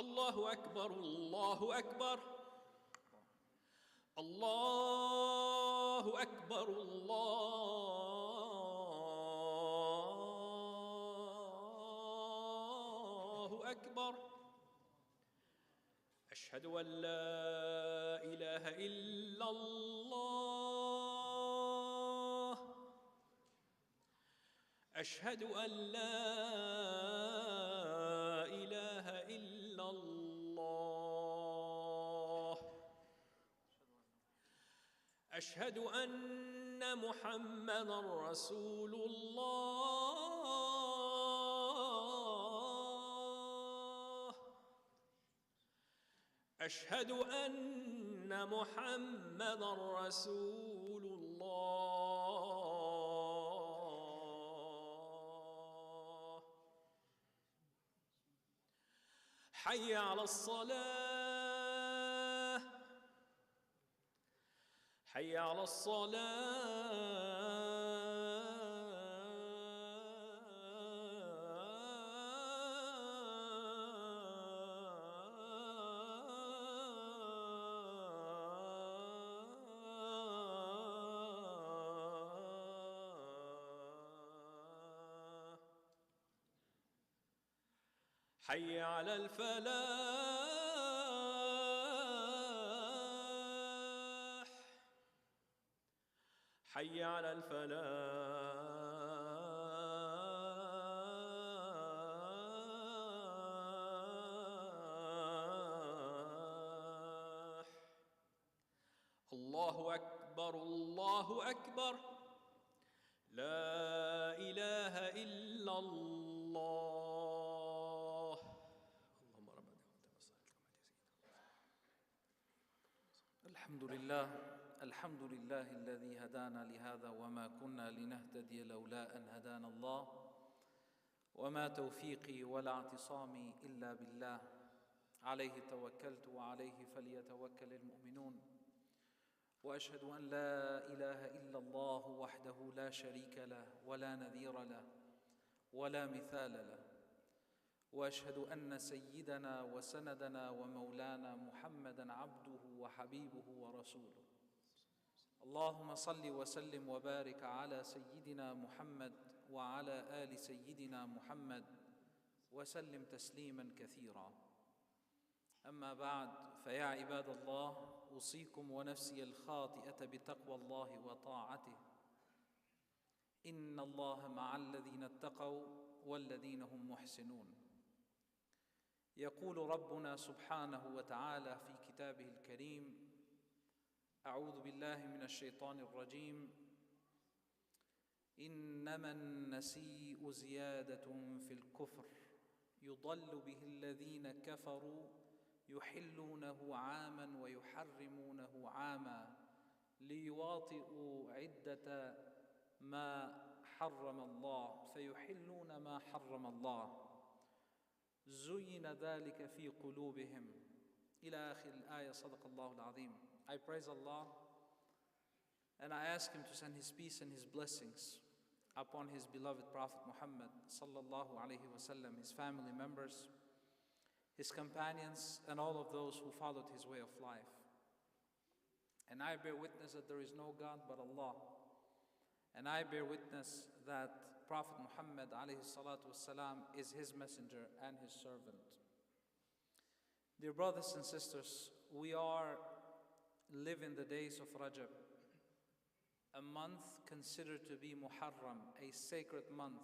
الله أكبر الله أكبر الله أكبر الله أكبر. أشهد أن لا إله إلا الله. أشهد أن لا إله إلا الله. أشهد أن محمدًا رسول الله. أشهد أن محمدًا رسول الله. حي على الصلاة. حي على الصلاة. حي على الفلاح. حي على الفلاح. الله أكبر الله أكبر. لا إله إلا الله. اللهم رب دعوة وصلاة الحمد لله الذي هدانا لهذا وما كنا لنهتدي لولا أن هدانا الله وما توفيقي ولا اعتصامي إلا بالله عليه توكلت وعليه فليتوكل المؤمنون. وأشهد أن لا إله إلا الله وحده لا شريك له ولا نذير له ولا مثال له. وأشهد أن سيدنا وسندنا ومولانا محمدًا عبده وحبيبه ورسوله. اللهم صل وسلم وبارك على سيدنا محمد وعلى آل سيدنا محمد وسلم تسليماً كثيراً. أما بعد، فيا عباد الله، أوصيكم ونفسي الخاطئة بتقوى الله وطاعته. إن الله مع الذين اتقوا والذين هم محسنون. يقول ربنا سبحانه وتعالى في كتابه الكريم: أعوذ بالله من الشيطان الرجيم. إنما النسيء زيادة في الكفر يضل به الذين كفروا يحلونه عاما ويحرمونه عاما ليواطئوا عدة ما حرم الله فيحلون ما حرم الله زين ذلك في قلوبهم إلى آخر الآية. صدق الله العظيم. I praise Allah and I ask Him to send His peace and His blessings upon His beloved Prophet Muhammad sallallahu alaihi wasallam, his family members, his companions, and all of those who followed his way of life. And I bear witness that there is no God but Allah. And I bear witness that Prophet Muhammad alayhi salatu wasalam is his messenger and his servant. Dear brothers and sisters, we are living the days of Rajab, a month considered to be Muharram, a sacred month.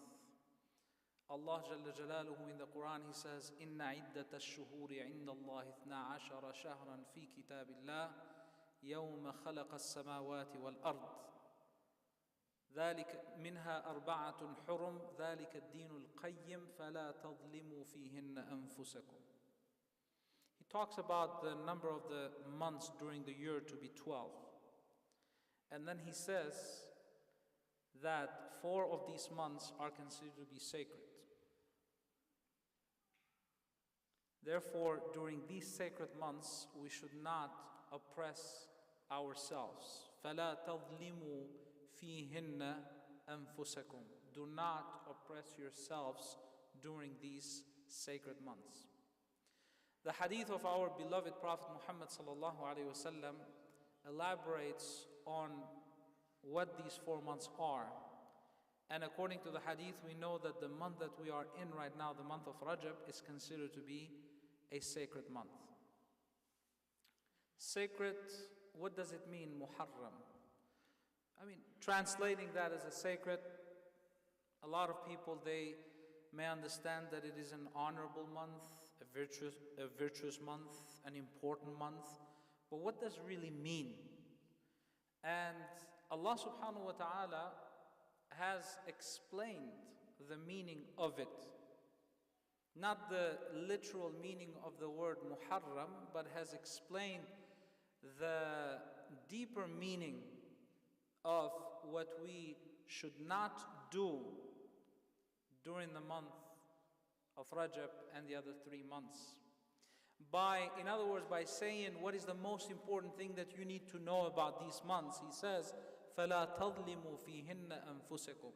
Allah Jalla Jalaluhu in the Quran, He says, Inna iddat ash-shuhuri inda Allah 12 shahran fi kitabillah yawma khalaqa as-samawati wal-ard. ذلك منها 4 حرم ذلك الدين القيم فلا تظلموا فيهن أنفسكم. He talks about the number of the months during the year to be 12. And then he says that 4 of these months are considered to be sacred. Therefore, during these sacred months, we should not oppress ourselves. فَلَا تَظْلِمُوا فِيهِنَّ أَنفُسَكُمْ. Do not oppress yourselves during these sacred months. The hadith of our beloved Prophet Muhammad sallallahu alaihi wasallam elaborates on what these 4 months are. And according to the hadith, we know that the month that we are in right now, the month of Rajab, is considered to be a sacred month. Sacred, what does it mean, Muharram? I mean, translating that as a sacred, a lot of people, they may understand that it is an honorable month, a virtuous month, an important month. But what does it really mean? And Allah subhanahu wa ta'ala has explained the meaning of it. Not the literal meaning of the word Muharram, but has explained the deeper meaning of what we should not do during the month of Rajab and the other 3 months. In other words, by saying what is the most important thing that you need to know about these months, he says, فَلَا تَظْلِمُوا فِيهِنَّ أَنفُسَكُمْ.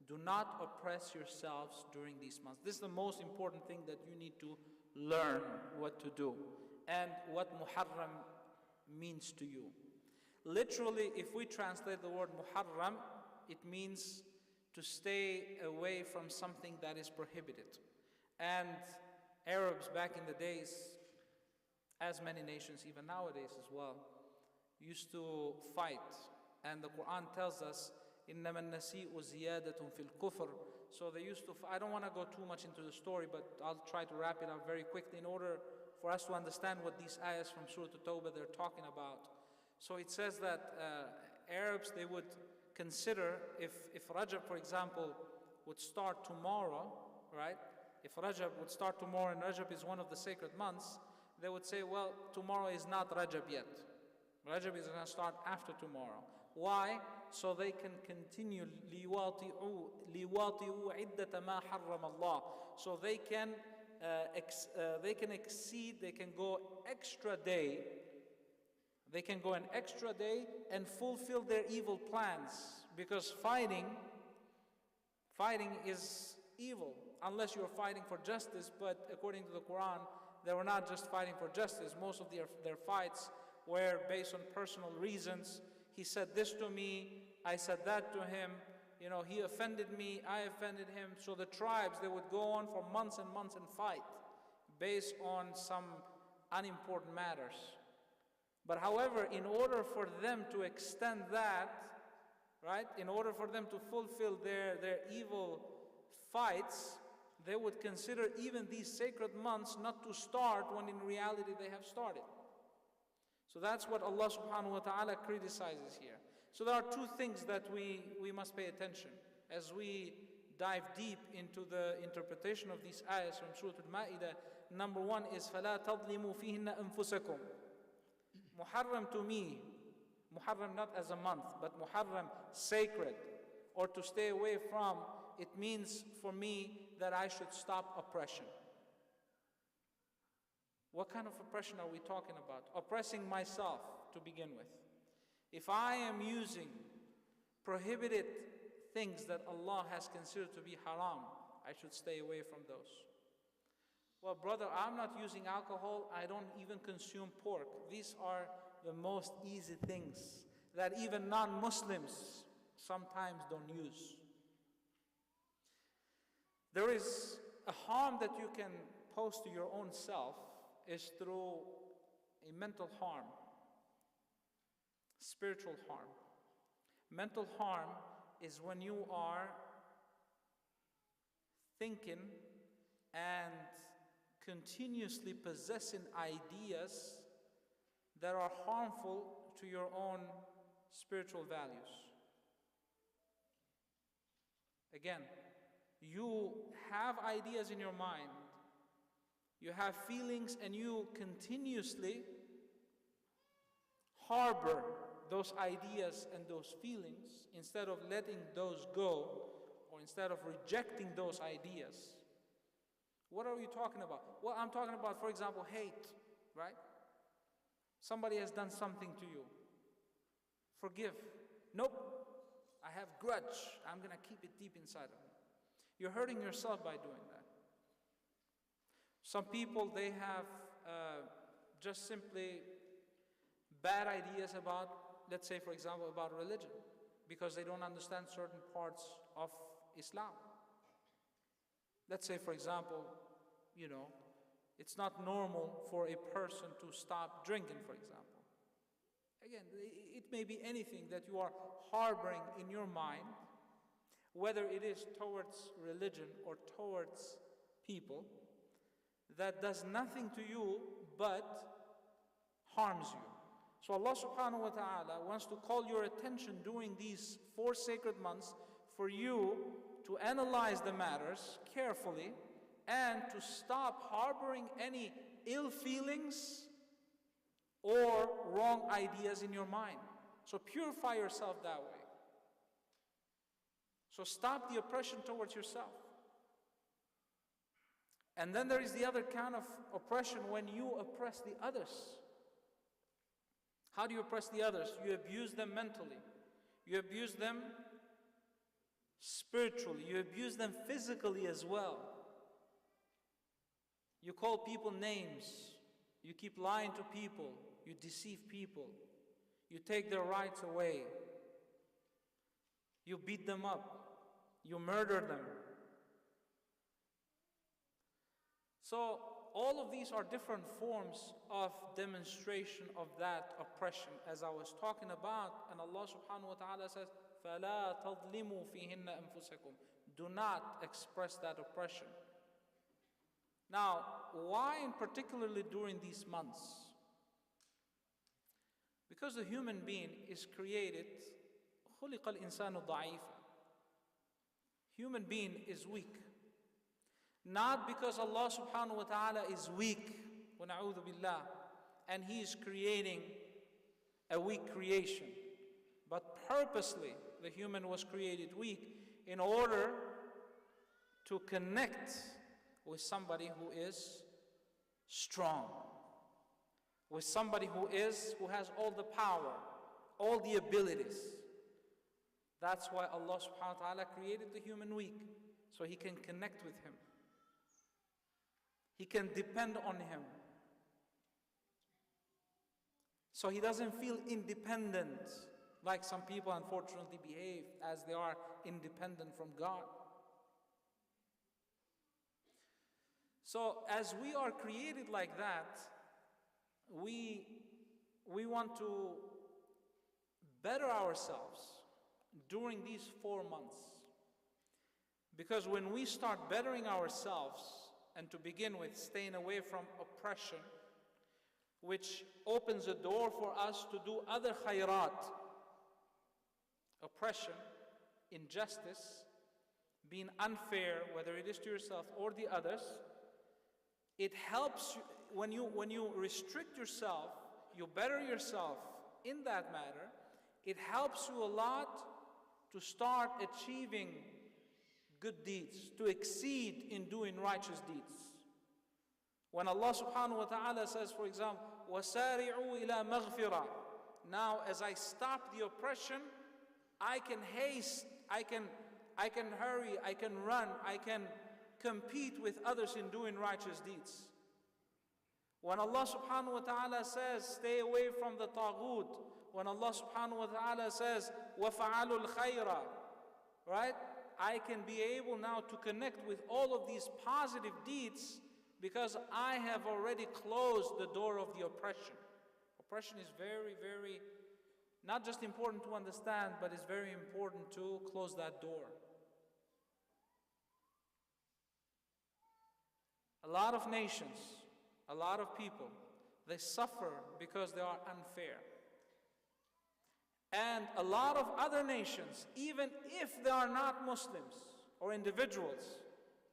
Do not oppress yourselves during these months. This is the most important thing that you need to learn what to do and what Muharram means to you. Literally, if we translate the word Muharram, it means to stay away from something that is prohibited. And Arabs back in the days, as many nations even nowadays as well, used to fight. And the Quran tells us, إِنَّمَا النَّسِيءُ زِيَادَةٌ فِي الْكُفْرِ. So they used to, I don't want to go too much into the story, but I'll try to wrap it up very quickly in order for us to understand what these ayahs from Surah At-Tawbah they're talking about. So it says that Arabs, they would consider if Rajab, for example, would start tomorrow, right? If Rajab would start tomorrow and Rajab is one of the sacred months, they would say, well, tomorrow is not Rajab yet. Rajab is going to start after tomorrow. Why? So they can continue لِيُوَاطِئُوا عِدَّةَ مَا حَرَّمَ اللَّهُ. So they can exceed, they can go extra day. They can go an extra day and fulfill their evil plans. Because fighting is evil. Unless you're fighting for justice, but according to the Quran, they were not just fighting for justice. Most of their fights were based on personal reasons. He said this to me, I said that to him, he offended me, I offended him. So the tribes, they would go on for months and months and fight based on some unimportant matters. But however, in order for them to extend that, right, in order for them to fulfill their evil fights, they would consider even these sacred months not to start when in reality they have started. So that's what Allah subhanahu wa ta'ala criticizes here. So there are 2 things that we must pay attention as we dive deep into the interpretation of these ayahs from Surah Al-Ma'idah. Number 1 is فَلَا تَظْلِمُوا فِيهِنَّ أَنفُسَكُمْ. Muharram to me, Muharram not as a month, but Muharram sacred, or to stay away from, it means for me that I should stop oppression. What kind of oppression are we talking about? Oppressing myself to begin with. If I am using prohibited things that Allah has considered to be haram, I should stay away from those. Well, brother, I'm not using alcohol. I don't even consume pork. These are the most easy things that even non-Muslims sometimes don't use. There is a harm that you can pose to your own self is through a mental harm, spiritual harm. Mental harm is when you are thinking and continuously possessing ideas that are harmful to your own spiritual values. Again, you have ideas in your mind, you have feelings, and you continuously harbor those ideas and those feelings instead of letting those go, or instead of rejecting those ideas. What are you talking about? Well, I'm talking about, for example, hate, right? Somebody has done something to you. Forgive. Nope. I have grudge. I'm going to keep it deep inside of me. You're hurting yourself by doing that. Some people, they have just simply bad ideas about, let's say for example, about religion, because they don't understand certain parts of Islam. Let's say for example, it's not normal for a person to stop drinking, for example. Again, it may be anything that you are harboring in your mind, whether it is towards religion or towards people, that does nothing to you but harms you. So Allah subhanahu wa ta'ala wants to call your attention during these 4 sacred months for you to analyze the matters carefully and to stop harboring any ill feelings or wrong ideas in your mind. So purify yourself that way. So stop the oppression towards yourself. And then there is the other kind of oppression when you oppress the others. How do you oppress the others? You abuse them mentally. You abuse them spiritually. You abuse them physically as well. You call people names. You keep lying to people. You deceive people. You take their rights away. You beat them up. You murder them. So all of these are different forms of demonstration of that oppression, as I was talking about. And Allah subhanahu wa ta'ala says, فَلَا تَظْلِمُوا فِيهِنَّ أَنفُسَكُمْ. Do not express that oppression. Now, why in particularly during these months? Because the human being is created, خُلِقَ الْإِنسَانُ ضَعِيفًا. Human being is weak. Not because Allah subhanahu wa ta'ala is weak, وَنَعُوذُ بِاللَّهِ, and He is creating a weak creation. But purposely, the human was created weak in order to connect with somebody who is strong, with somebody who has all the power, all the abilities. That's why Allah subhanahu wa ta'ala created the human weak, so He can connect with Him. He can depend on Him. So he doesn't feel independent like some people unfortunately behave as they are independent from God. So as we are created like that, we want to better ourselves during these 4 months. Because when we start bettering ourselves, and to begin with, staying away from oppression, which opens a door for us to do other khayrat. Oppression, injustice, being unfair, whether it is to yourself or the others, it helps you, when you restrict yourself, you better yourself in that matter, it helps you a lot to start achieving good deeds, to exceed in doing righteous deeds. When Allah subhanahu wa ta'ala says, for example, وَسَارِعُوا إِلَى مَغْفِرَةٍ. Now, as I stop the oppression, I can haste, I can hurry, I can run, I can compete with others in doing righteous deeds. When Allah subhanahu wa ta'ala says, stay away from the taghut, when Allah subhanahu wa ta'ala says, وَفَعَلُوا الْخَيْرَ, right? I can be able now to connect with all of these positive deeds because I have already closed the door of the oppression. Oppression is very, very, not just important to understand, but it's very important to close that door. A lot of nations, a lot of people, they suffer because they are unfair. And a lot of other nations, even if they are not Muslims or individuals,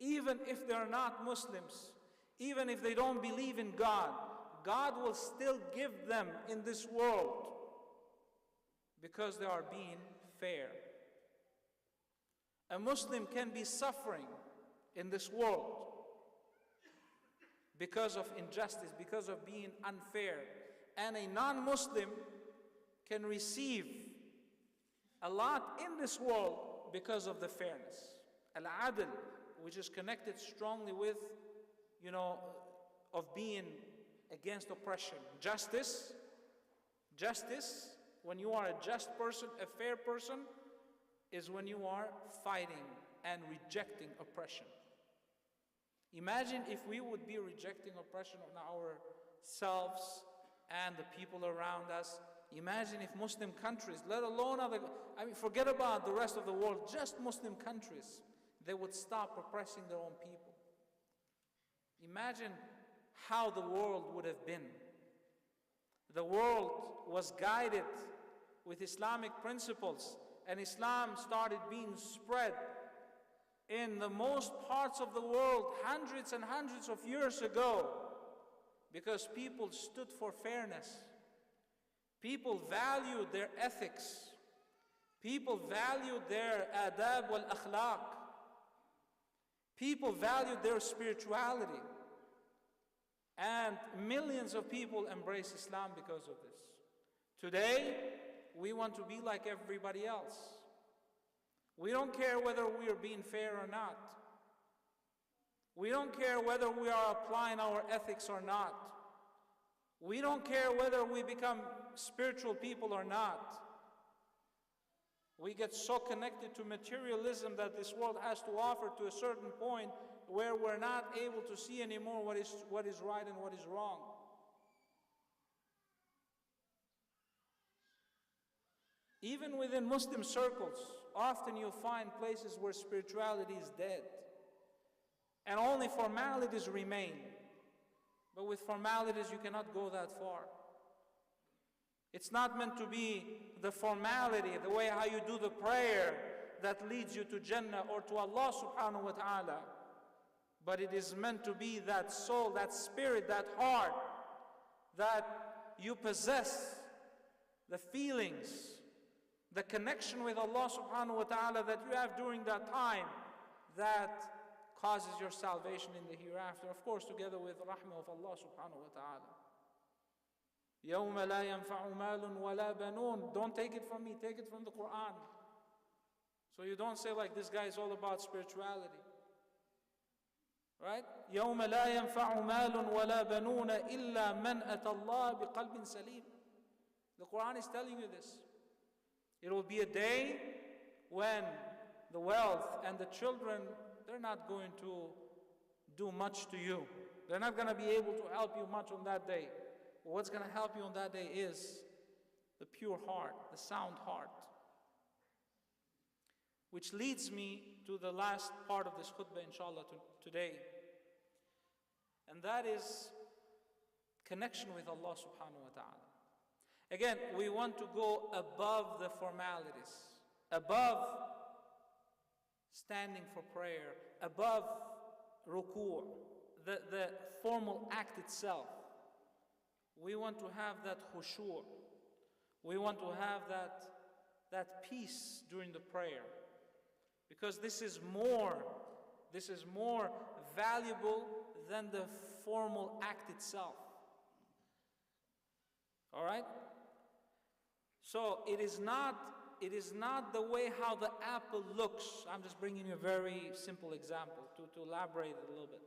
even if they are not Muslims, even if they don't believe in God, God will still give them in this world because they are being fair. A Muslim can be suffering in this world because of injustice, because of being unfair. And a non-Muslim can receive a lot in this world because of the fairness. Al-adl, which is connected strongly with, of being against oppression. Justice, when you are a just person, a fair person, is when you are fighting and rejecting oppression. Imagine if we would be rejecting oppression on ourselves and the people around us. Imagine if Muslim countries, let alone forget about the rest of the world, just Muslim countries, they would stop oppressing their own people. Imagine how the world would have been. The world was guided with Islamic principles, and Islam started being spread in the most parts of the world hundreds and hundreds of years ago, because people stood for fairness. People valued their ethics. People valued their adab wal akhlaq. People valued their spirituality. And millions of people embrace Islam because of this. Today, we want to be like everybody else. We don't care whether we are being fair or not. We don't care whether we are applying our ethics or not. We don't care whether we become spiritual people or not. We get so connected to materialism that this world has to offer to a certain point where we're not able to see anymore what is right and what is wrong. Even within Muslim circles, often you'll find places where spirituality is dead and only formalities remain. But with formalities, you cannot go that far. It's not meant to be the formality, the way how you do the prayer that leads you to Jannah or to Allah subhanahu wa ta'ala. But it is meant to be that soul, that spirit, that heart that you possess, the feelings, the connection with Allah subhanahu wa ta'ala that you have during that time that causes your salvation in the hereafter, of course together with the rahmah of Allah subhanahu wa ta'ala. يَوْمَ لَا يَنْفَعُ مَالٌ وَلَا بَنُونَ. Don't take it from me, take it from the Quran. So you don't say like this guy is all about spirituality. Right? يَوْمَ لَا يَنْفَعُ مَالٌ وَلَا بَنُونَ إِلَّا مَنْ أَتَى اللَّهَ بِقَلْبٍ سَلِيمٍ. The Quran is telling you this. It will be a day when the wealth and the children, they're not going to do much to you. They're not going to be able to help you much on that day. What's going to help you on that day is the pure heart, the sound heart. Which leads me to the last part of this khutbah, inshallah, today. And that is connection with Allah subhanahu wa ta'ala. Again, we want to go above the formalities, above standing for prayer, above ruku', the formal act itself. We want to have that khushu'. We want to have that peace during the prayer. Because this is more valuable than the formal act itself. All right? So it is not the way how the apple looks. I'm just bringing you a very simple example to elaborate it a little bit.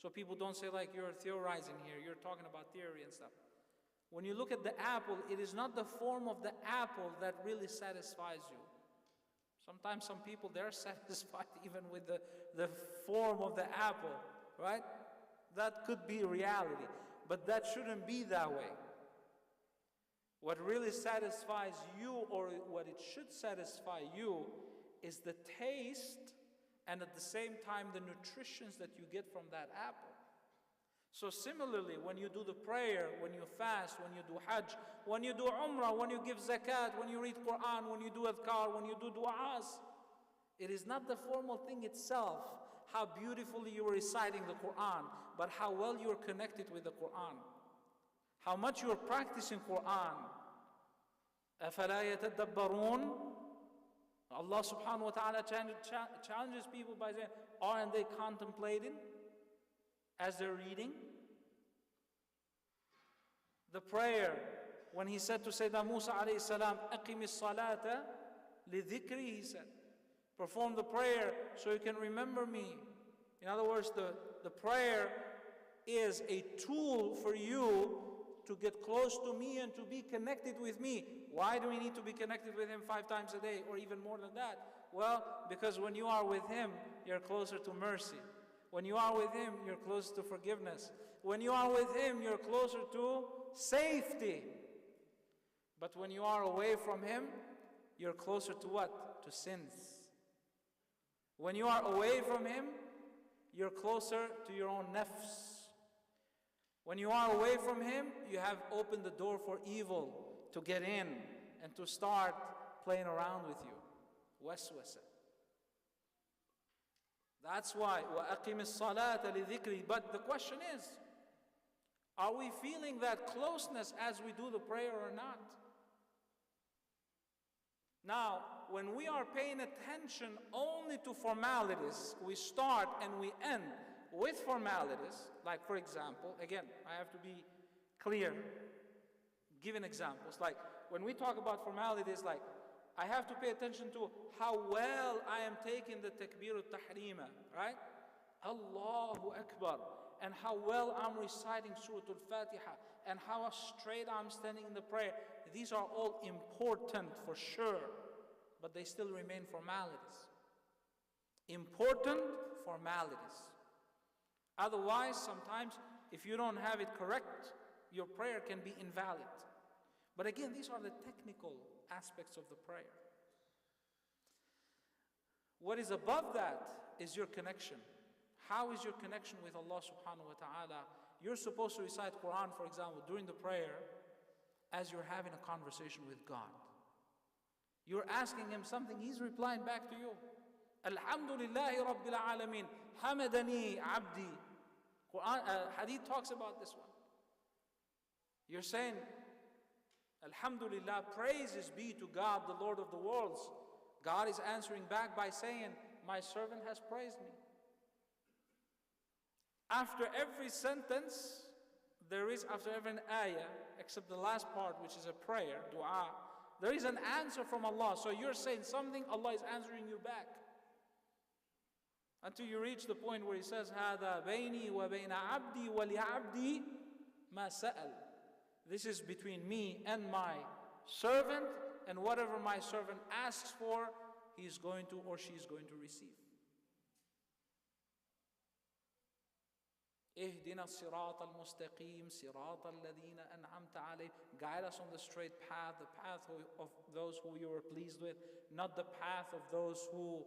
So people don't say like you're theorizing here, you're talking about theory and stuff. When you look at the apple, it is not the form of the apple that really satisfies you. Sometimes some people, they're satisfied even with the form of the apple, right? That could be reality, but that shouldn't be that way. What really satisfies you, or what it should satisfy you, is the taste and at the same time the nutritions that you get from that apple. So similarly, when you do the prayer, when you fast, when you do hajj, when you do umrah, when you give zakat, when you read Quran, when you do adhkar, when you do du'as, it is not the formal thing itself, how beautifully you are reciting the Quran, but how well you are connected with the Quran. How much you are practicing Quran. أَفَلَا يَتَدَّبَّرُونَ. Allah subhanahu wa ta'ala challenges people by saying, aren't they contemplating as they're reading? The prayer, when he said to Sayyidina Musa alayhi salam, أَقِمِ الصَّلَاةَ لِذِكْرِي, he said, perform the prayer so you can remember me. In other words, the prayer is a tool for you to get close to me and to be connected with me. Why do we need to be connected with Him 5 times a day or even more than that? Well, because when you are with Him, you're closer to mercy. When you are with Him, you're closer to forgiveness. When you are with Him, you're closer to safety. But when you are away from Him, you're closer to what? To sins. When you are away from Him, you're closer to your own nafs. When you are away from Him, you have opened the door for evil to get in and to start playing around with you. Waswasa. That's why, وَأَقِمِ الصَّلَاةَ لِذِكْرِ. But the question is, are we feeling that closeness as we do the prayer or not? Now, when we are paying attention only to formalities, we start and we end with formalities. Like, for example, again, I have to be clear, giving examples. Like, when we talk about formalities, like, I have to pay attention to how well I am taking the takbir al-tahrima, right? Allahu Akbar. And how well I'm reciting Surah Al-Fatiha. And how straight I'm standing in the prayer. These are all important for sure. But they still remain formalities. Important formalities. Otherwise, sometimes, if you don't have it correct, your prayer can be invalid. But again, these are the technical aspects of the prayer. What is above that is your connection. How is your connection with Allah subhanahu wa ta'ala? You're supposed to recite Quran, for example, during the prayer as you're having a conversation with God. You're asking Him something, He's replying back to you. Alhamdulillahi Rabbil Alameen, Hamadani Abdi. Quran, Hadith talks about this one. You're saying, Alhamdulillah, praises be to God, the Lord of the worlds. God is answering back by saying, my servant has praised me. After every sentence, there is, after every ayah, except the last part, which is a prayer, dua, there is an answer from Allah. So you're saying something, Allah is answering you back. Until you reach the point where He says, هَذَا بَيْنِي وَبَيْنَ عَبْدِي وَلِعَبْدِي مَا سَأَلْ. This is between me and my servant, and whatever my servant asks for, he is going to or she is going to receive. اهدنا الصراط المستقيم صراط الذين أنعمت عليهم. Guide us on the straight path, the path of those who you were pleased with, not the path of those who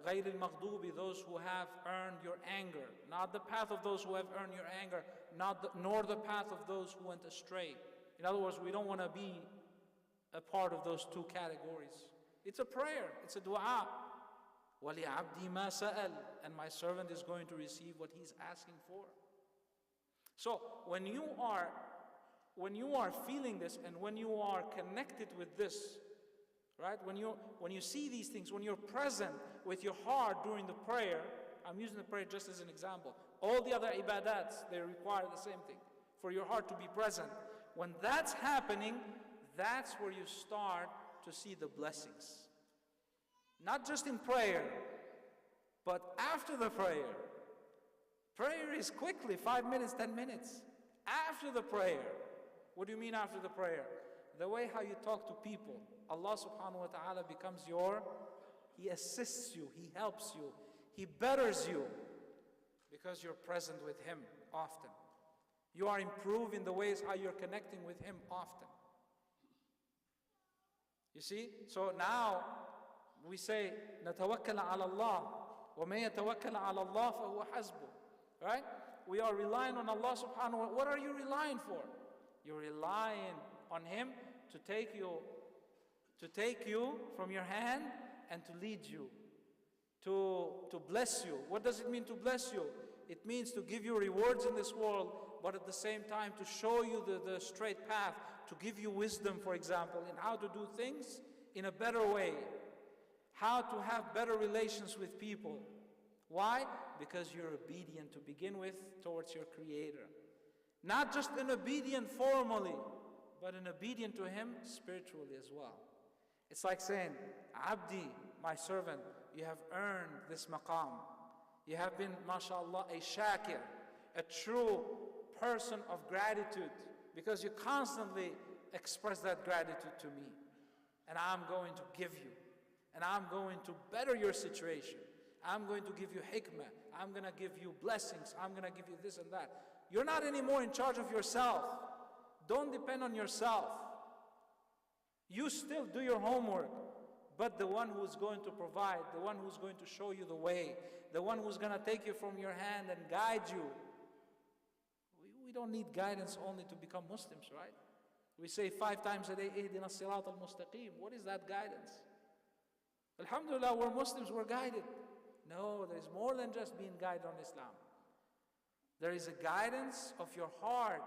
غير المغضوب, those who have earned your anger, not the path of those who have earned your anger, nor the path of those who went astray. In other words, we don't want to be a part of those two categories. It's a prayer, it's a dua. وَلِعَبْدِي مَا سَأَلْ. And my servant is going to receive what he's asking for. So when you are feeling this and when you are connected with this, right? When you see these things, when you're present with your heart during the prayer, I'm using the prayer just as an example. All the other ibadats, they require the same thing, for your heart to be present. When that's happening, that's where you start to see the blessings. Not just in prayer, but after the prayer. Prayer is quickly, 5 minutes, 10 minutes. After the prayer. What do you mean after the prayer? The way how you talk to people. Allah subhanahu wa ta'ala becomes He assists you, He helps you, He betters you because you're present with Him often. You are improving the ways how you're connecting with Him often. You see? So now we say, نَتَوَكَّلَ عَلَى اللَّهِ وَمَن يَتَوَكَّلَ عَلَى اللَّهِ فَهُوَ حَسْبُهُ. Right? We are relying on Allah subhanahu wa ta'ala. What are you relying for? You're relying on Him to take you from your hand and to lead you, to bless you. What does it mean to bless you? It means to give you rewards in this world, but at the same time to show you the straight path, to give you wisdom, for example, in how to do things in a better way, how to have better relations with people. Why? Because you're obedient to begin with towards your Creator. Not just an obedient formally, but an obedient to Him spiritually as well. It's like saying, Abdi, my servant, you have earned this maqam. You have been, mashallah, a shakir. a true person of gratitude, because you constantly express that gratitude to me. And I'm going to give you, and I'm going to better your situation. I'm going to give you hikmah. I'm going to give you blessings. I'm going to give you this and that. You're not anymore in charge of yourself. Don't depend on yourself. You still do your homework, but the one who's going to provide, the one who's going to show you the way, the one who's going to take you from your hand and guide you. We don't need guidance only to become Muslims, right? We say 5 times a day, Ihdina as-sirat al-mustaqim. What is that guidance? Alhamdulillah, we're Muslims, we're guided. No, there is more than just being guided on Islam. There is a guidance of your heart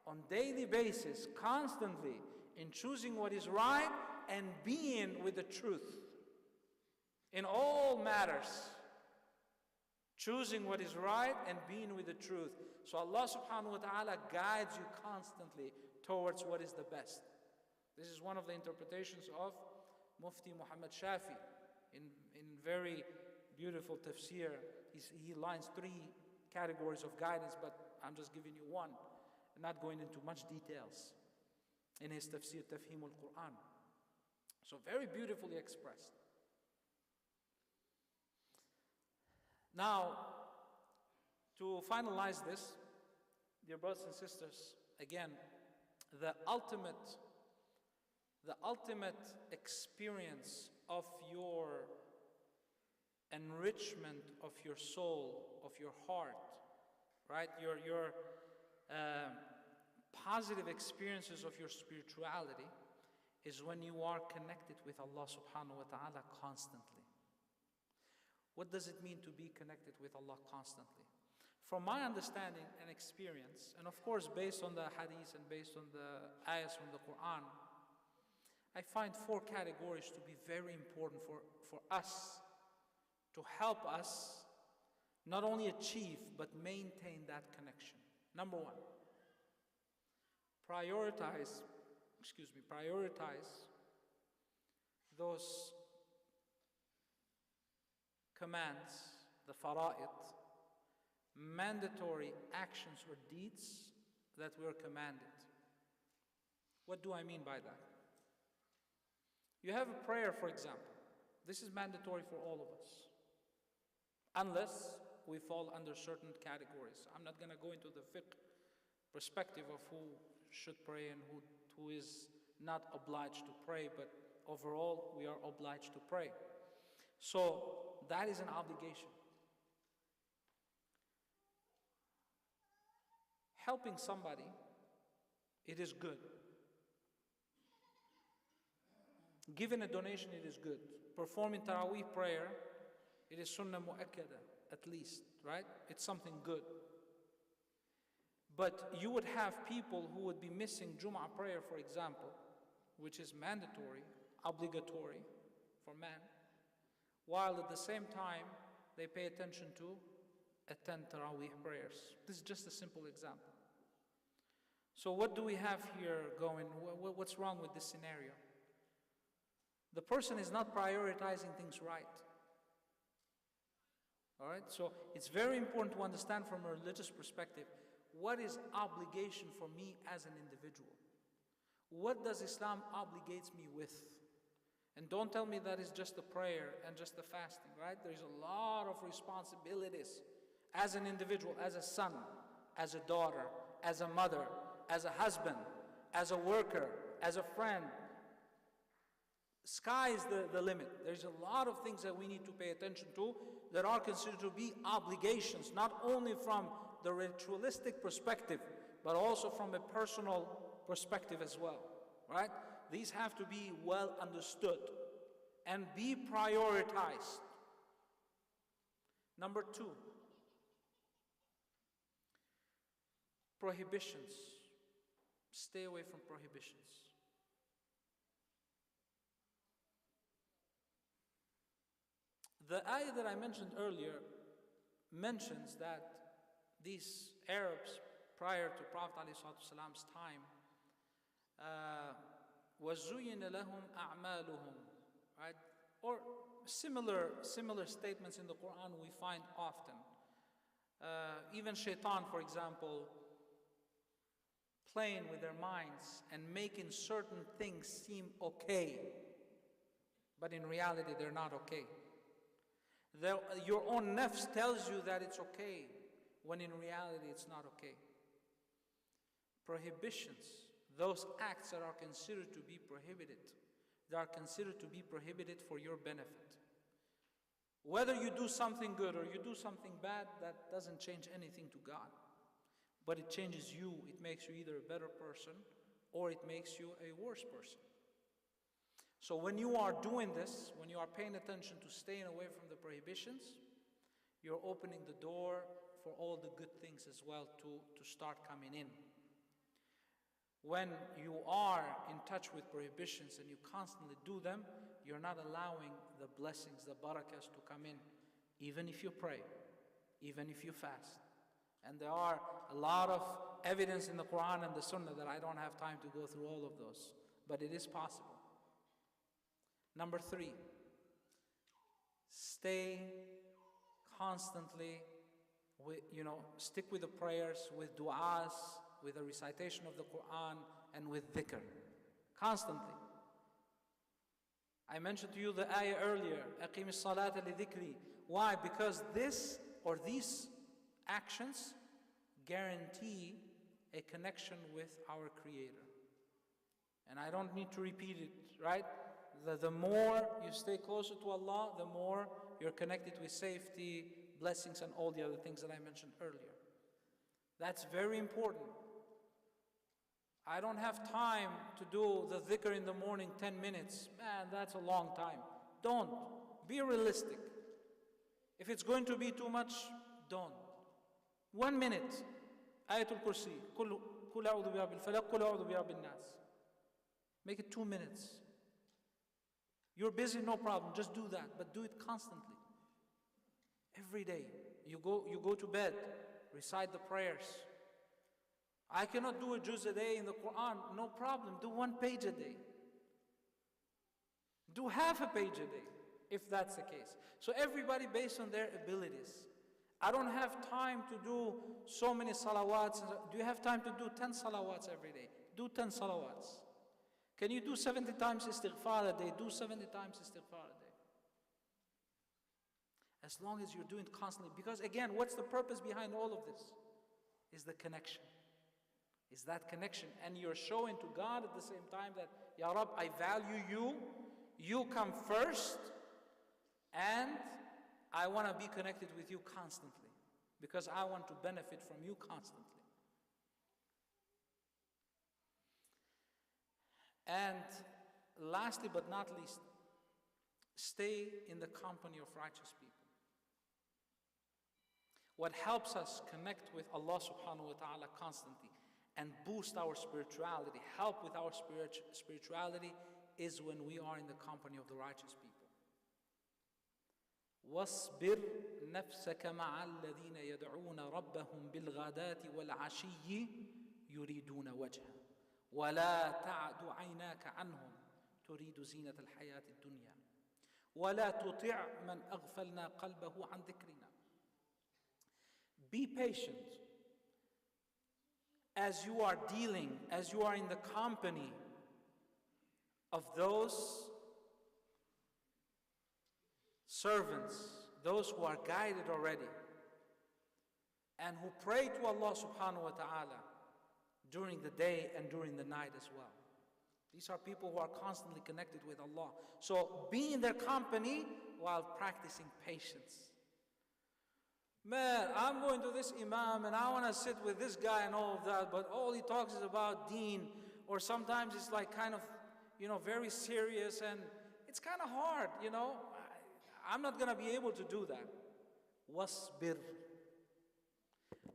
on daily basis, constantly, in choosing what is right and being with the truth in all matters. Choosing what is right and being with the truth. So Allah subhanahu wa ta'ala guides you constantly towards what is the best. This is one of the interpretations of Mufti Muhammad Shafi in very beautiful tafsir. He lines 3 categories of guidance, but I'm just giving you one, not going into much details in his tafsir, Tafhim al-Quran. So very beautifully expressed. Now, to finalize this, dear brothers and sisters, again, the ultimate experience of your enrichment of your soul, of your heart, right? Your positive experiences of your spirituality is when you are connected with Allah subhanahu wa ta'ala constantly. What does it mean to be connected with Allah constantly? From my understanding and experience, and of course based on the hadith and based on the ayahs from the Quran, I find 4 categories to be very important for us, to help us not only achieve but maintain that connection. Number 1, prioritize those commands, the fara'id, mandatory actions or deeds that were commanded. What do I mean by that? You have a prayer, for example. This is mandatory for all of us, unless we fall under certain categories. I'm not going to go into the fiqh perspective of who should pray and who is not obliged to pray, but overall we are obliged to pray. So that is an obligation. Helping somebody, it is good. Giving a donation, it is good. Performing Taraweeh prayer, it is sunnah mu'akkada, at least, right? It's something good. But you would have people who would be missing Jummah prayer, for example, which is mandatory, obligatory for man, while at the same time they pay attention to attend Taraweeh prayers. This is just a simple example. So what do we have here going? What's wrong with this scenario? The person is not prioritizing things right. All right, so it's very important to understand from a religious perspective, what is obligation for me as an individual? What does Islam obligates me with? And don't tell me that is just the prayer and just the fasting, right? There's a lot of responsibilities as an individual, as a son, as a daughter, as a mother, as a husband, as a worker, as a friend. Sky is the limit. There's a lot of things that we need to pay attention to that are considered to be obligations, not only from the ritualistic perspective, but also from a personal perspective as well, right? These have to be well understood and be prioritized. Number 2, prohibitions. Stay away from prohibitions. The ayah that I mentioned earlier mentions that these Arabs prior to Prophet ﷺ's time, وَزُيِّنَ لَهُمْ أَعْمَالُهُم, right? Or similar statements in the Quran we find often. even shaitan, for example, playing with their minds and making certain things seem okay, but in reality they're not okay. Your own nafs tells you that it's okay, when in reality it's not okay. Prohibitions, those acts that are considered to be prohibited, they are considered to be prohibited for your benefit. Whether you do something good or you do something bad, that doesn't change anything to God. But it changes you. It makes you either a better person or it makes you a worse person. So when you are doing this, when you are paying attention to staying away from the prohibitions, you're opening the door for all the good things as well to start coming in. When you are in touch with prohibitions and you constantly do them, you're not allowing the blessings, the barakahs to come in, even if you pray, even if you fast. And there are a lot of evidence in the Quran and the Sunnah that I don't have time to go through all of those, but it is possible. Number 3, stay constantly with, stick with the prayers, with du'as, with the recitation of the Quran, and with dhikr. Constantly. I mentioned to you the ayah earlier, أَقِيمِ الصَّلَاةَ لِذِكْرِي. Why? Because this or these actions guarantee a connection with our Creator. And I don't need to repeat it, right? The more you stay closer to Allah, the more you're connected with safety, blessings, and all the other things that I mentioned earlier. That's very important. I don't have time to do the dhikr in the morning 10 minutes. Man, that's a long time. Don't. Be realistic. If it's going to be too much, don't. 1 minute. Ayatul Kursi. Kul a'udhu bi rabbil falaq, kul a'udhu bi rabbin nas. Make it 2 minutes. You're busy, no problem. Just do that, but do it constantly. Every day. You go to bed, recite the prayers. I cannot do a juz a day in the Quran. No problem. Do 1 page a day. Do half a page a day, if that's the case. So everybody based on their abilities. I don't have time to do so many salawats. Do you have time to do 10 salawats every day? Do 10 salawats. Can you do 70 times istighfar a day? Do 70 times istighfar a day. As long as you're doing it constantly. Because again, what's the purpose behind all of this? Is the connection. Is that connection. And you're showing to God at the same time that, Ya Rab, I value you. You come first. And I want to be connected with you constantly. Because I want to benefit from you constantly. And lastly but not least, stay in the company of righteous people. What helps us connect with Allah subhanahu wa ta'ala constantly and boost our spirituality, help with our spirituality, is when we are in the company of the righteous people. وَاصْبِرْ نَفْسَكَ مَعَ الَّذِينَ يَدْعُونَ رَبَّهُمْ بِالْغَدَاةِ وَالْعَشِيِّ يُرِيدُونَ وَجْهَهُ وَلَا تَعْدُ عَيْنَاكَ عَنْهُمْ تُرِيدُ زِينَةَ الْحَيَاةِ الدُّنْيَا وَلَا تُطِعْ مَنْ أَغْفَلْنَا قَلْبَهُ عَنْ ذِكْرِنَا. Be patient as you are dealing, as you are in the company of those servants, those who are guided already and who pray to Allah subhanahu wa ta'ala during the day and during the night as well. These are people who are constantly connected with Allah. So be in their company while practicing patience. Man, I'm going to this imam and I want to sit with this guy and all of that, but all he talks is about deen, or sometimes it's like kind of, very serious, and it's kind of hard, I'm not going to be able to do that. Wasbir.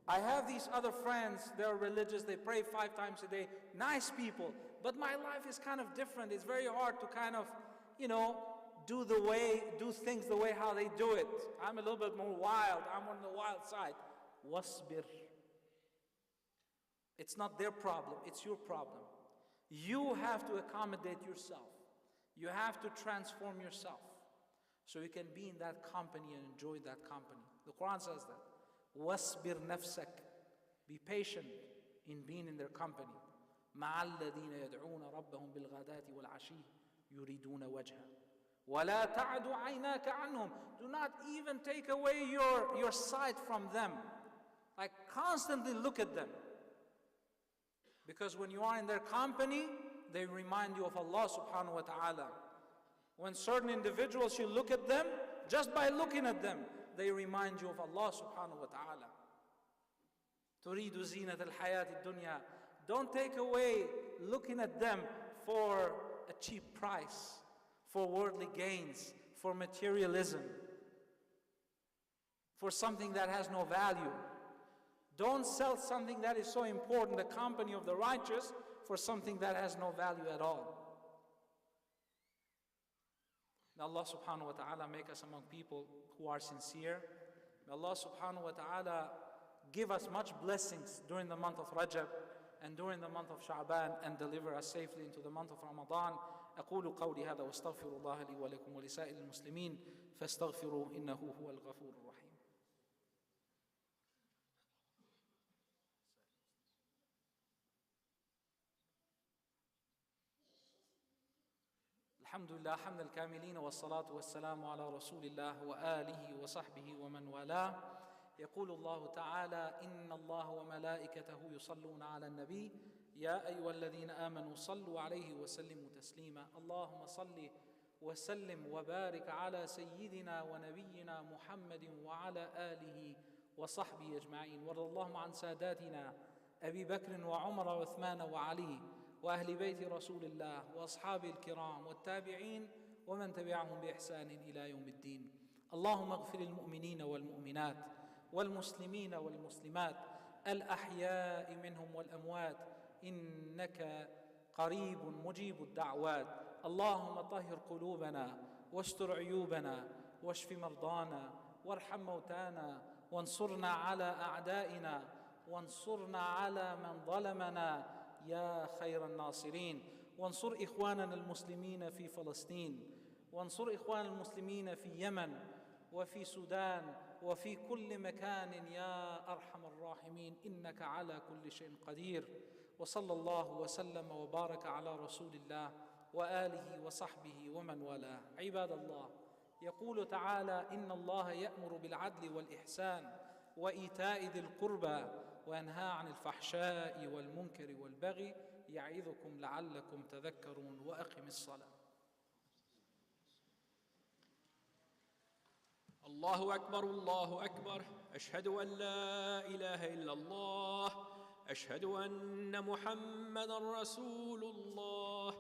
I have these other friends, they're religious, they pray 5 times a day, nice people, but my life is kind of different. It's very hard to kind of, do things the way how they do it. I'm a little bit more wild. I'm on the wild side. Wasbir. It's not their problem, it's your problem. You have to accommodate yourself. You have to transform yourself so you can be in that company and enjoy that company. The Quran says that. وَاصْبِرْ نَفْسَكَ. Be patient in being in their company. مَعَ الَّذِينَ يَدْعُونَ رَبَّهُمْ بِالْغَدَاةِ وَالْعَشِيِّ يُرِيدُونَ وَجْهَهُ وَلَا تَعْدُ عَيْنَاكَ عَنْهُمْ. Do not even take away your sight from them. Like, constantly look at them. Because when you are in their company, they remind you of Allah subhanahu wa ta'ala. When certain individuals, you look at them, just by looking at them, they remind you of Allah subhanahu wa ta'ala. تُرِيدُ زِينَةَ الْحَيَاةِ الدُّنْيَا. Don't take away looking at them for a cheap price, for worldly gains, for materialism, for something that has no value. Don't sell something that is so important, the company of the righteous, for something that has no value at all. May Allah subhanahu wa ta'ala make us among people who are sincere. May Allah subhanahu wa ta'ala give us much blessings during the month of Rajab and during the month of Sha'ban, and deliver us safely into the month of Ramadan. أقول قولي هذا واستغفر الله لي ولكم ولسائر المسلمين فاستغفروه إنه هو الغفور الرحيم. الحمد لله حمد الكاملين والصلاة والسلام على رسول الله وآله وصحبه ومن والاه. يقول الله تعالى: إن الله وملائكته يصلون على النبي يا أيها الذين آمنوا صلوا عليه وسلموا تسليما. اللهم صل وسلم وبارك على سيدنا ونبينا محمد وعلى آله وصحبه أجمعين. وارض اللهم عن ساداتنا أبي بكر وعمر وعثمان وعلي وأهل بيت رسول الله وأصحابه الكرام والتابعين ومن تبعهم بإحسان إلى يوم الدين. اللهم اغفر المؤمنين والمؤمنات والمسلمين والمسلمات الأحياء منهم والأموات إنك قريب مجيب الدعوات. اللهم طهر قلوبنا واستر عيوبنا واشف مرضانا وارحم موتانا وانصرنا على أعدائنا وانصرنا على من ظلمنا يا خير الناصرين. وانصر إخواننا المسلمين في فلسطين، وانصر إخوان المسلمين في يمن وفي السودان وفي كل مكان يا أرحم الراحمين إنك على كل شيء قدير. وصلى الله وسلم وبارك على رسول الله وآله وصحبه ومن والاه. عباد الله، يقول تعالى: إن الله يأمر بالعدل والإحسان وإيتاء ذي القربى وينهى عن الفحشاء والمنكر والبغي يعظكم لعلكم تذكرون. وأقم الصلاة. الله أكبر الله أكبر. أشهد أن لا إله إلا الله. أشهد أن محمدا رسول الله.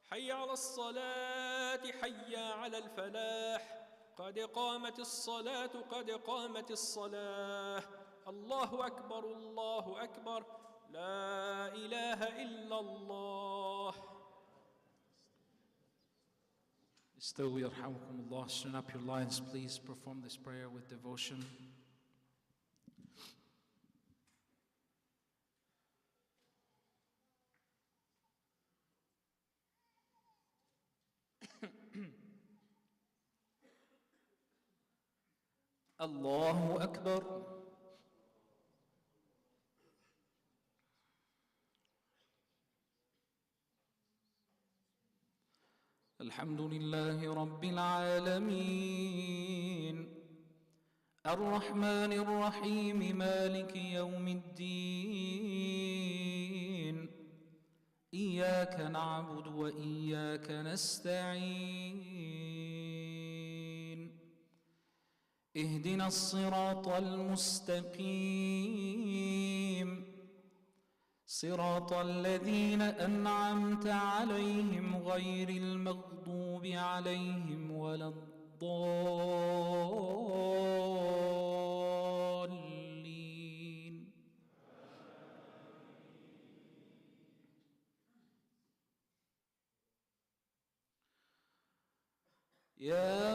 حي على الصلاة حي على الفلاح. قد قامت الصلاة قد قامت الصلاة. الله أكبر الله أكبر. لا إله إلا الله. Still, yarhamukumullah, straighten up your lines, please. Perform this prayer with devotion. Allahu Akbar. الحمد لله رب العالمين الرحمن الرحيم مالك يوم الدين إياك نعبد وإياك نستعين اهدنا الصراط المستقيم صراط الذين أنعمت عليهم غير المغضوب عليهم ولا الضالين. يا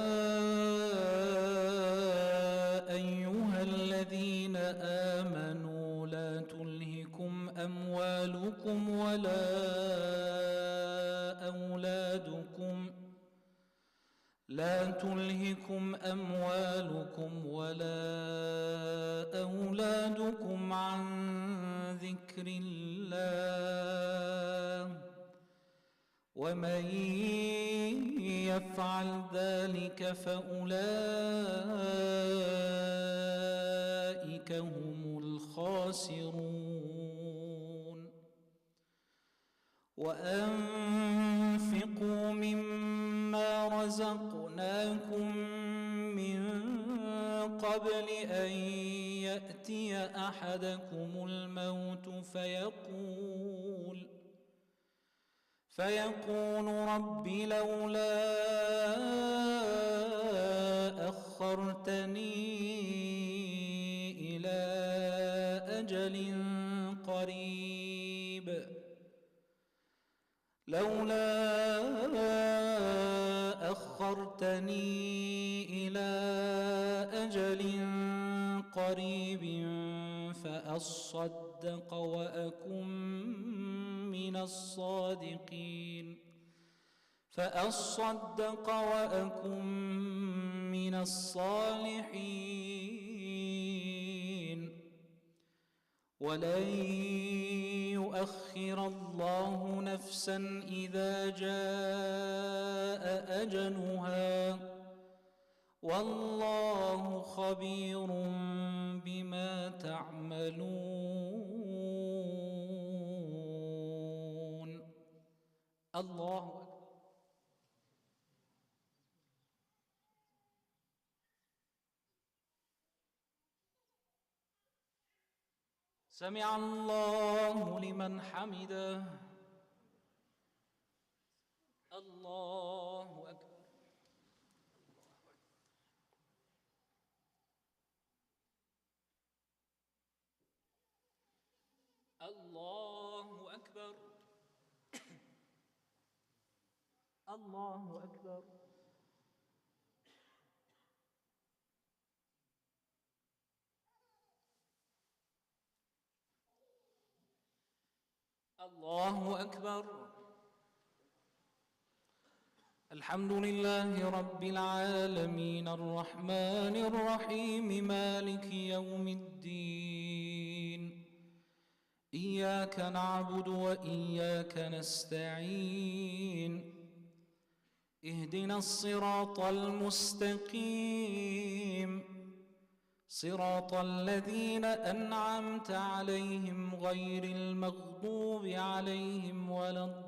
أيها الذين آمنوا لا تلهكم أموالكم ولا أولادكم لا تلهكم أموالكم ولا أولادكم عن ذكر الله ومن يفعل ذلك فأولئك هم الخاسرون وأنفقوا مما رزقناكم من قبل أن يأتي أحدكم الموت فيقول رب لولا أخرتني إلى أجل قريب فأصدق وأكن من الصالحين ولن يؤخر الله نفسا إذا جاء أجلها والله خبير بما تعملون. الله أكبر. سمع الله لمن حمده. الله أكبر. الله أكبر. الله أكبر. الله أكبر. الحمد لله رب العالمين الرحمن الرحيم مالك يوم الدين إياك نعبد وإياك نستعين اهدنا الصراط المستقيم صراط الذين أنعمت عليهم غير المغضوب عليهم ولا الضالين.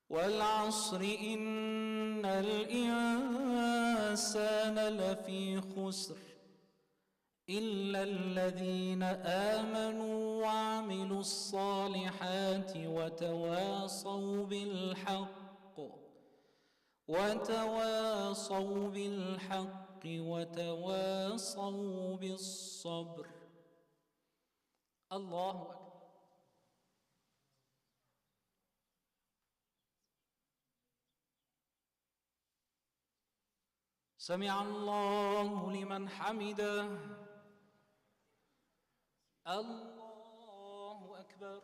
والعصر إن الإنسان لفي خسر إلا الذين آمنوا وعملوا الصالحات وتواصوا بالحق وتواصوا بالصبر. الله أكبر. سمع الله لمن حمده. الله أكبر.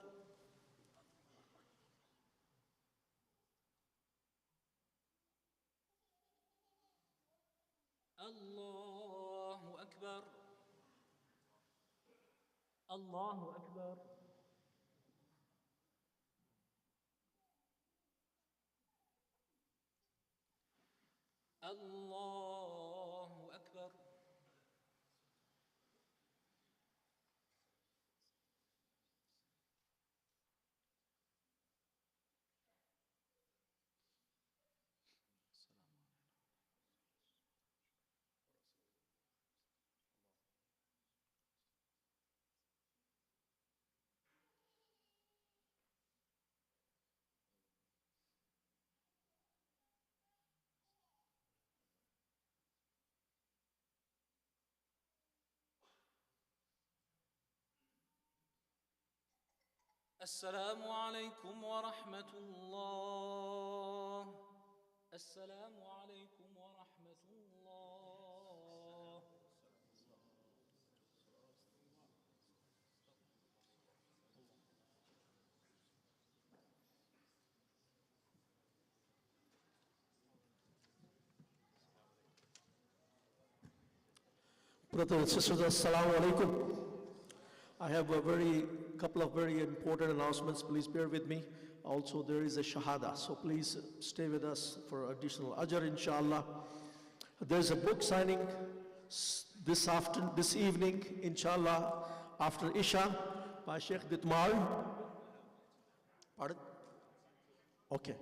الله أكبر. الله أكبر. الله أكبر. السلام عليكم ورحمة الله. السلام عليكم ورحمة الله. Brothers and sisters, assalamu alaikum. I have a couple of very important announcements. Please bear with me. Also, there is a shahada, so please stay with us for additional ajr, inshallah. There's a book signing this evening, inshallah, after Isha, by Sheikh Ditmar. Pardon? Okay.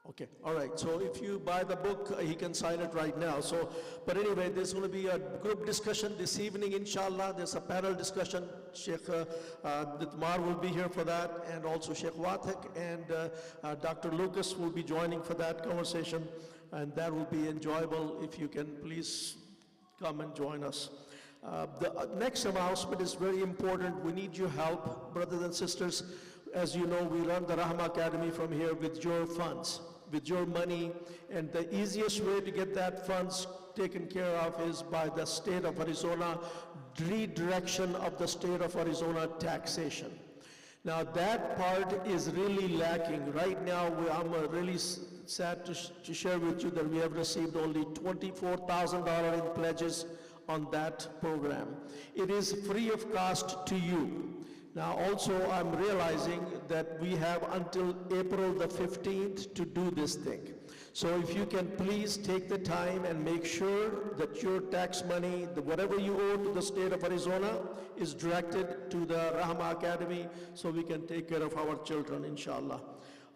Okay, all right. So if you buy the book, he can sign it right now. So, but anyway, there's going to be a group discussion this evening, inshallah. There's a panel discussion. Sheikh Ditmar will be here for that, and also Sheikh Wathek and Dr. Lucas will be joining for that conversation, and that will be enjoyable. If you can please come and join us. The next announcement is very important. We need your help, brothers and sisters. As you know, we run the Rahma Academy from here with your funds, with your money, and the easiest way to get that funds taken care of is by the state of Arizona, redirection of the state of Arizona taxation. Now that part is really lacking. Right now, I'm really sad to share with you that we have received only $24,000 in pledges on that program. It is free of cost to you. Now also I'm realizing that we have until April the 15th to do this thing. So if you can please take the time and make sure that your tax money, whatever you owe to the state of Arizona, is directed to the Rahma Academy so we can take care of our children, inshallah.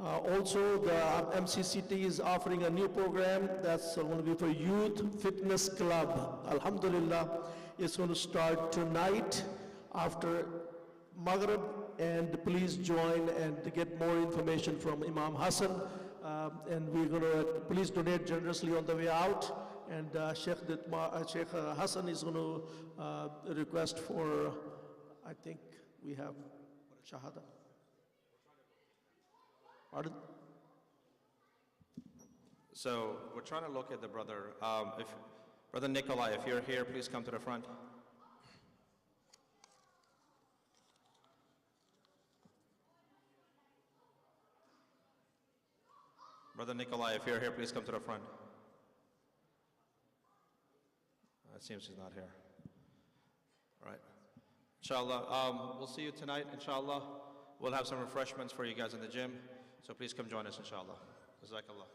Also, the MCCT is offering a new program that's going to be for Youth Fitness Club. Alhamdulillah, it's going to start tonight after Maghrib, and please join and to get more information from Imam Hassan. And we're going to please donate generously on the way out. And Sheikh Hassan is going to request for, I think we have Shahada. Pardon? So we're trying to look at the brother. Brother Nikolai, if you're here, please come to the front. Brother Nikolai, if you're here, please come to the front. It seems he's not here. All right. Inshallah, we'll see you tonight, inshallah. We'll have some refreshments for you guys in the gym. So please come join us, inshallah. Jazakallah.